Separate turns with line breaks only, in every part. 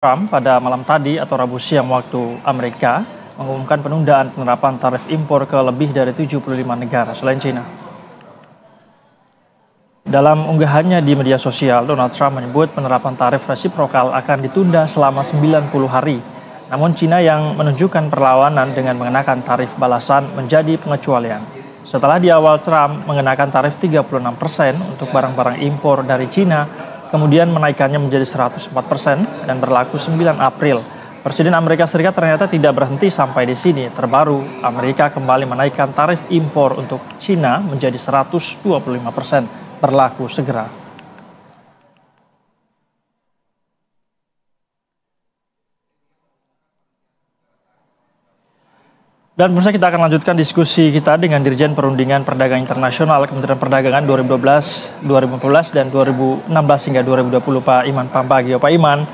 Trump pada malam tadi atau Rabu siang waktu Amerika mengumumkan penundaan penerapan tarif impor ke lebih dari 75 negara selain China. Dalam unggahannya di media sosial, Donald Trump menyebut penerapan tarif resiprokal akan ditunda selama 90 hari. Namun China yang menunjukkan perlawanan dengan mengenakan tarif balasan menjadi pengecualian. Setelah di awal Trump mengenakan tarif 36% untuk barang-barang impor dari China, kemudian menaikkannya menjadi 104% dan berlaku 9 April. Presiden Amerika Serikat ternyata tidak berhenti sampai di sini. Terbaru, Amerika kembali menaikkan tarif impor untuk China menjadi 125%, berlaku segera. Dan pemirsa, kita akan lanjutkan diskusi kita dengan Dirjen Perundingan Perdagangan Internasional Kementerian Perdagangan 2012, 2014, dan 2016 hingga 2020, Pak Iman Pambagio. Pak Iman,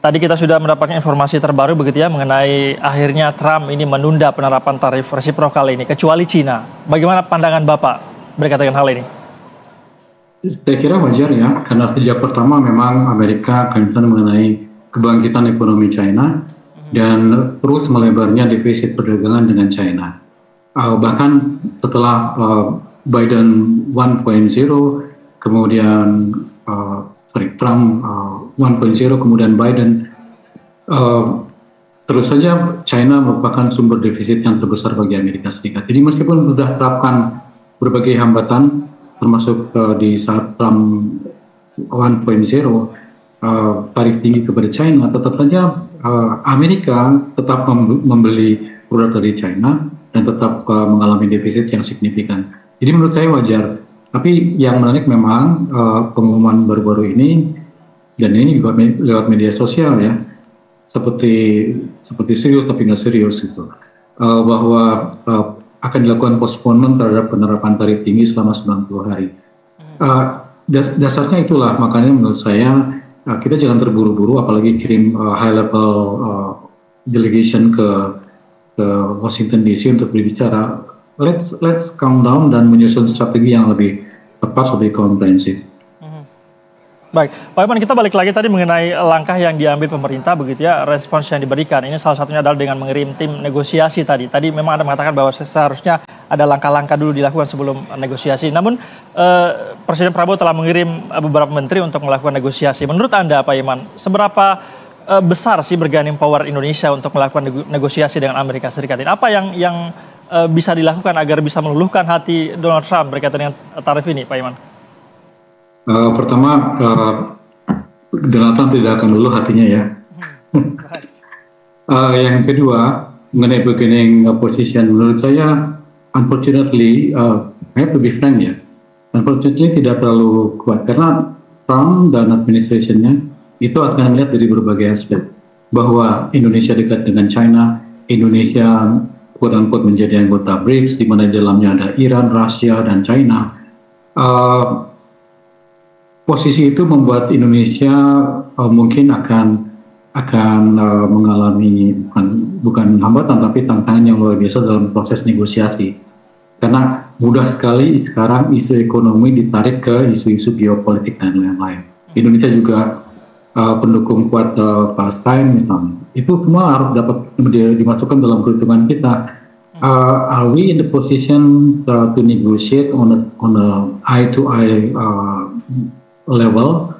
tadi kita sudah mendapatkan informasi terbaru begitu ya mengenai akhirnya Trump ini menunda penerapan tarif resiprokal ini, kecuali China. Bagaimana pandangan Bapak berkaitan dengan hal ini?
Saya kira wajar ya, karena sejak pertama memang Amerika concern mengenai kebangkitan ekonomi China dan terus melebarnya defisit perdagangan dengan China. Bahkan setelah Biden 1.0, kemudian Trump 1.0, kemudian Biden, terus saja China merupakan sumber defisit yang terbesar bagi Amerika Serikat. Jadi meskipun sudah terapkan berbagai hambatan, termasuk di saat Trump 1.0, tarif tinggi kepada China, tetap saja Amerika tetap membeli produk dari China dan tetap mengalami defisit yang signifikan. Jadi menurut saya wajar. Tapi yang menarik memang pengumuman baru-baru ini, dan ini juga lewat media sosial ya, seperti serius tapi nggak serius gitu, bahwa akan dilakukan postponement terhadap penerapan tarif tinggi selama 90 hari. Dasarnya itulah, makanya menurut saya kita jangan terburu-buru, apalagi kirim high level delegation ke Washington DC untuk berbicara. Let's calm down dan menyusun strategi yang lebih tepat, lebih komprehensif.
Baik, Pak Iman, kita balik lagi tadi mengenai langkah yang diambil pemerintah begitu ya, respons yang diberikan. Ini salah satunya adalah dengan mengirim tim negosiasi tadi. Tadi memang Anda mengatakan bahwa seharusnya ada langkah-langkah dulu dilakukan sebelum negosiasi. Namun Presiden Prabowo telah mengirim beberapa menteri untuk melakukan negosiasi. Menurut Anda, Pak Iman, seberapa besar sih bargaining power Indonesia untuk melakukan negosiasi dengan Amerika Serikat ini? Apa yang bisa dilakukan agar bisa meluluhkan hati Donald Trump berkaitan dengan tarif ini, Pak Iman?
Pertama, Donald Trump tidak akan luluh hatinya ya. Yang kedua, mengenai bargaining position, menurut saya, unfortunately, saya lebih frank ya, unfortunately tidak terlalu kuat, karena Trump dan administration-nya itu akan melihat dari berbagai aspek, bahwa Indonesia dekat dengan China, Indonesia quote-unquote menjadi anggota BRICS, di mana di dalamnya ada Iran, Rusia, dan China. Posisi itu membuat Indonesia mungkin akan mengalami bukan hambatan tapi tantangan yang luar biasa dalam proses negosiasi, karena mudah sekali sekarang isu ekonomi ditarik ke isu-isu geopolitik dan lain-lain. Indonesia juga pendukung kuat Palestina misalnya, itu semua harus dapat dimasukkan dalam perhitungan kita. Are we in the position to negotiate on a eye-to-eye level,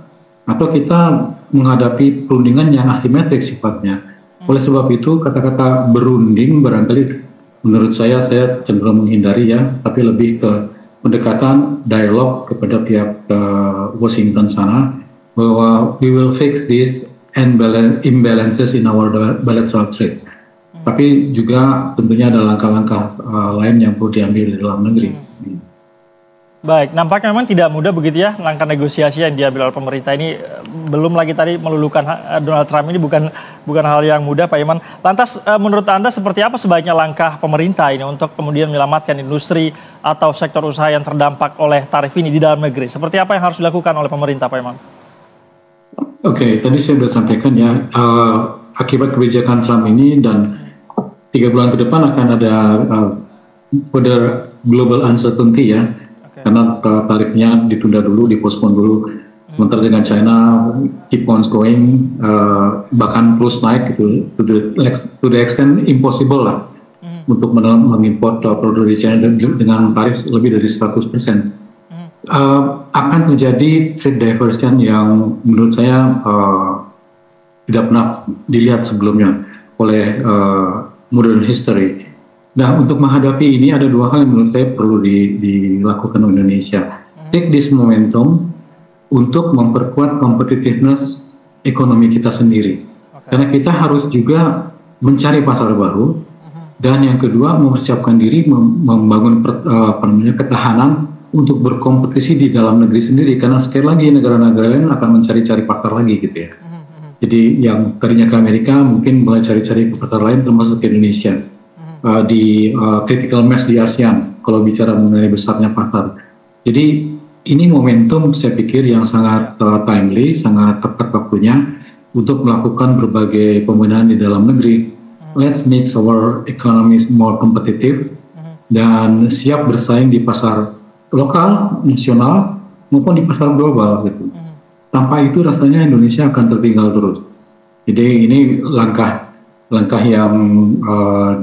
atau kita menghadapi perundingan yang asimetrik sifatnya? Oleh sebab itu, kata-kata berunding barangkali menurut saya cenderung menghindari ya, tapi lebih ke pendekatan dialog kepada pihak Washington sana, bahwa we will fix these imbalances in our bilateral trade. Tapi juga tentunya ada langkah-langkah lain yang perlu diambil di dalam negeri.
Baik, nampaknya memang tidak mudah begitu ya langkah negosiasi yang diambil oleh pemerintah ini. Belum lagi tadi meluluhkan Donald Trump ini bukan hal yang mudah, Pak Iman. Lantas menurut Anda seperti apa sebaiknya langkah pemerintah ini untuk kemudian menyelamatkan industri atau sektor usaha yang terdampak oleh tarif ini di dalam negeri? Seperti apa yang harus dilakukan oleh pemerintah, Pak Iman?
Oke, tadi saya sudah sampaikan ya, akibat kebijakan Trump ini dan 3 bulan ke depan akan ada further global uncertainty ya. Karena tarifnya ditunda dulu, dipospon dulu. Sementara dengan China keep on going, bahkan plus naik gitu, to the extent impossible lah untuk mengimpor produk dari China dengan tarif lebih dari 100%. Akan terjadi trade diversion yang menurut saya tidak pernah dilihat sebelumnya oleh modern history. Nah, untuk menghadapi ini ada dua hal yang menurut saya perlu dilakukan oleh Indonesia. Take this momentum untuk memperkuat competitiveness ekonomi kita sendiri. Karena kita harus juga mencari pasar baru, dan yang kedua mempersiapkan diri membangun ketahanan untuk berkompetisi di dalam negeri sendiri. Karena sekali lagi negara-negara lain akan mencari-cari pasar lagi gitu ya. Jadi yang tadinya ke Amerika mungkin mulai cari-cari ke pasar lain termasuk ke Indonesia. Di critical mass di ASEAN kalau bicara mengenai besarnya pasar. Jadi ini momentum saya pikir yang sangat timely, sangat tepat waktunya untuk melakukan berbagai pembenahan di dalam negeri. Let's make our economy more competitive dan siap bersaing di pasar lokal, nasional maupun di pasar global gitu. Tanpa itu rasanya Indonesia akan tertinggal terus. Jadi ini langkah yang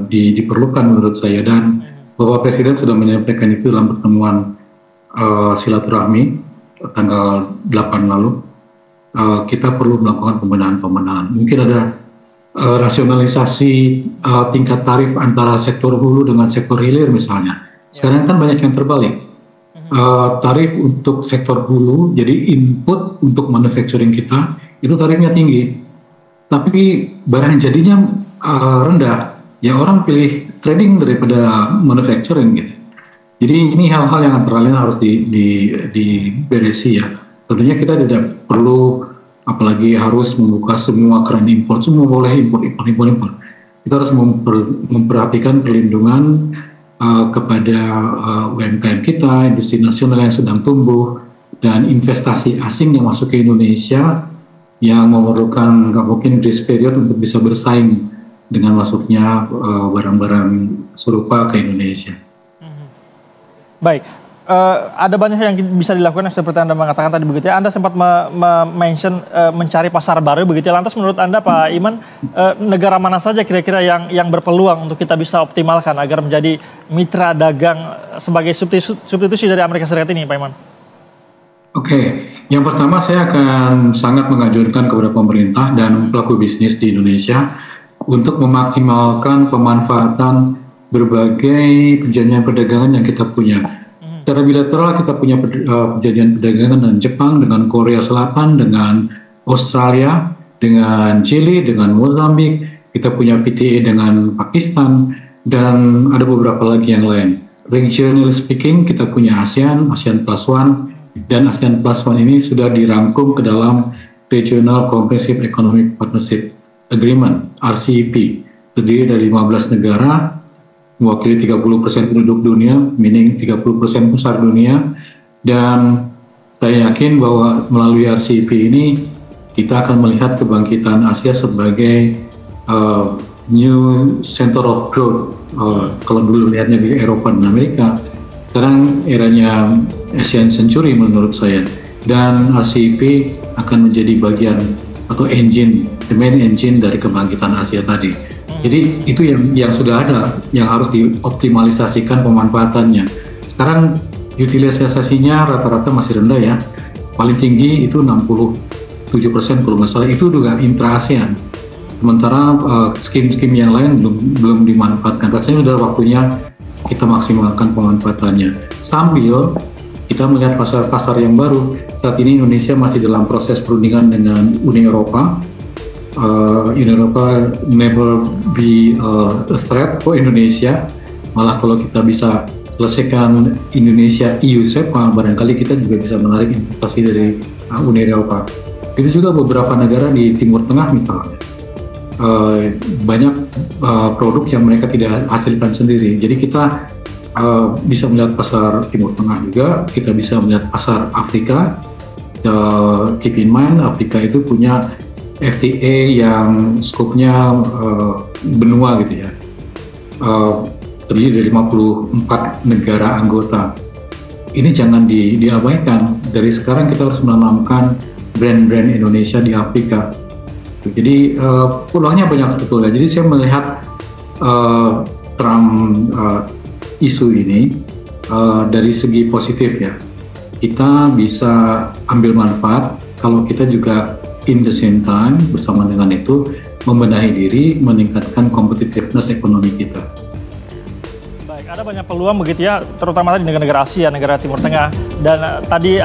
diperlukan menurut saya, dan Bapak Presiden sudah menyampaikan itu dalam pertemuan silaturahmi tanggal 8 lalu. Kita perlu melakukan pembenahan. Mungkin ada rasionalisasi tingkat tarif antara sektor hulu dengan sektor hilir misalnya. Sekarang kan banyak yang terbalik. Tarif untuk sektor hulu, jadi input untuk manufacturing kita itu tarifnya tinggi, tapi barang jadinya rendah. Ya orang pilih trading daripada manufacturing gitu. Jadi ini hal-hal yang antara lain harus diberesi ya. Tentunya kita tidak perlu apalagi harus membuka semua keran impor, semua boleh impor. Kita harus memperhatikan perlindungan kepada UMKM kita, industri nasional yang sedang tumbuh, dan investasi asing yang masuk ke Indonesia yang memerlukan mungkin grace period untuk bisa bersaing dengan masuknya barang-barang serupa ke Indonesia.
Baik, ada banyak yang bisa dilakukan seperti Anda mengatakan tadi begitu ya. Anda sempat mention mencari pasar baru begitu ya. Lantas menurut Anda Pak Iman, negara mana saja kira-kira yang berpeluang untuk kita bisa optimalkan agar menjadi mitra dagang sebagai substitusi dari Amerika Serikat ini Pak Iman?
Oke, yang pertama saya akan sangat menganjurkan kepada pemerintah dan pelaku bisnis di Indonesia untuk memaksimalkan pemanfaatan berbagai perjanjian perdagangan yang kita punya. Secara bilateral kita punya perjanjian perdagangan dengan Jepang, dengan Korea Selatan, dengan Australia, dengan Chili, dengan Mozambik. Kita punya PTA dengan Pakistan, dan ada beberapa lagi yang lain. Regionally speaking, kita punya ASEAN Plus One, dan ASEAN Plus One ini sudah dirangkum ke dalam Regional Comprehensive Economic Partnership Agreement, RCEP, terdiri dari 15 negara, mewakili 30% penduduk dunia, meaning 30% besar dunia, dan saya yakin bahwa melalui RCEP ini kita akan melihat kebangkitan Asia sebagai new center of growth. Kalau dulu lihatnya di Eropa dan Amerika, sekarang eranya Asian Century menurut saya, dan RCEP akan menjadi bagian atau engine, the main engine dari kebangkitan Asia tadi. Jadi itu yang sudah ada, yang harus dioptimalisasikan pemanfaatannya. Sekarang utilisasinya rata-rata masih rendah ya, paling tinggi itu 67% kalau nggak salah, itu juga intra-ASEAN. Sementara skim-skim yang lain belum dimanfaatkan. Rasanya sudah waktunya kita maksimalkan pemanfaatannya. Sambil kita melihat pasar-pasar yang baru. Saat ini Indonesia masih dalam proses perundingan dengan Uni Eropa. Uni Eropa never be a threat for Indonesia. Malah kalau kita bisa selesaikan Indonesia EU SEPA, barangkali kita juga bisa menarik investasi dari Uni Eropa. Itu juga beberapa negara di Timur Tengah misalnya. Banyak produk yang mereka tidak hasilkan sendiri. Jadi kita bisa melihat pasar Timur Tengah juga, kita bisa melihat pasar Afrika. Keep in mind, Afrika itu punya FTA yang skopnya benua gitu ya, terdiri dari 54 negara anggota. Ini jangan diabaikan. dari sekarang kita harus menanamkan brand-brand Indonesia di Afrika. Jadi peluangnya banyak betul ya. Jadi saya melihat Trump isu ini dari segi positif ya. Kita bisa ambil manfaat kalau kita juga in the same time bersama dengan itu membenahi diri, meningkatkan competitiveness ekonomi kita.
Baik, ada banyak peluang begitu ya, terutama tadi negara-negara Asia, negara Timur Tengah, dan tadi